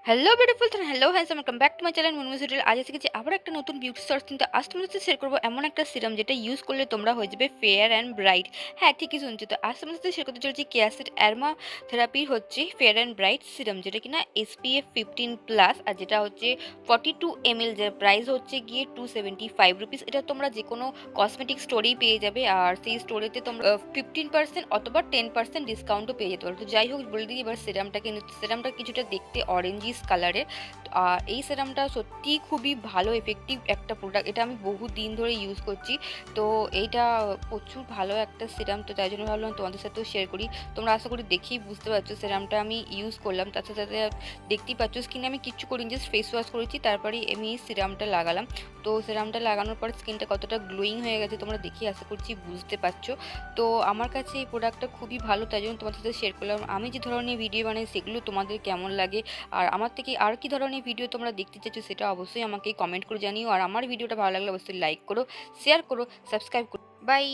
Hello beautiful than hello handsome welcome back to my channel Munmun tutorial. আজ এসে গেছি আবার একটা নতুন বিউটি সার্চ কিন্তু আজ তোমাদের সাথে শেয়ার করবো এমন একটা সিরাম যেটা ইউজ করলে তোমরা হয়ে যাবে ফেয়ার অ্যান্ড ব্রাইট। হ্যাঁ, ঠিকই শুনছো। তো আজ তোমাদের সাথে শেয়ার করতে চলেছি কেয়াসিড অ্যারমা থেরাপির হচ্ছে ফেয়ার অ্যান্ড ব্রাইট সিরাম, যেটা কিনা SPF 15+, আর যেটা হচ্ছে 42 ml, যার প্রাইস হচ্ছে গিয়ে 275 রুপিস। এটা তোমরা যে কোনো কসমেটিক স্টোরেই পেয়ে যাবে, আর সেই স্টোরেতে তোমরা 15% অথবা 10% ডিসকাউন্টও পেয়ে যেতে পারো। তো যাই হোক, বলে দিই এবার সিরামটাকে। সিরামটা কিছুটা দেখতে অরেঞ্জিস কালারের। এই সেরামটা সত্যিই খুবই ভালো এফেক্টিভ একটা প্রোডাক্ট। এটা আমি বহু দিন ধরে ইউজ করছি। তো এইটা প্রচুর ভালো একটা সিরাম, তো তাই জন্য ভাবলাম তোমাদের সাথেও শেয়ার করি। তোমরা আশা করি দেখেই বুঝতে পারছো সিরামটা আমি ইউজ করলাম। তার সাথে সাথে দেখতেই পাচ্ছ স্কিনে আমি কিচ্ছু করিনি, জাস্ট ফেস ওয়াশ করেছি, তারপরে আমি এই সিরামটা লাগালাম। তো সিরামটা লাগানোর পর স্কিনটা কতটা গ্লোয়িং হয়ে গেছে তোমরা দেখেই আশা করছি বুঝতে পারছো। তো আমার কাছে এই প্রোডাক্টটা খুবই ভালো, তাই জন্য তোমাদের সাথে শেয়ার করলাম। আমি যে ধরনের ভিডিও বানাই সেগুলো তোমাদের কেমন লাগে, আর আমার থেকে আর কি ধরনের ভিডিও তোমরা দেখতে চাইছো সেটা অবশ্যই আমাকে কমেন্ট করে জানিও। আর আমার ভিডিওটা ভালো লাগলে অবশ্যই লাইক করো, শেয়ার করো, সাবস্ক্রাইব করো। বাই।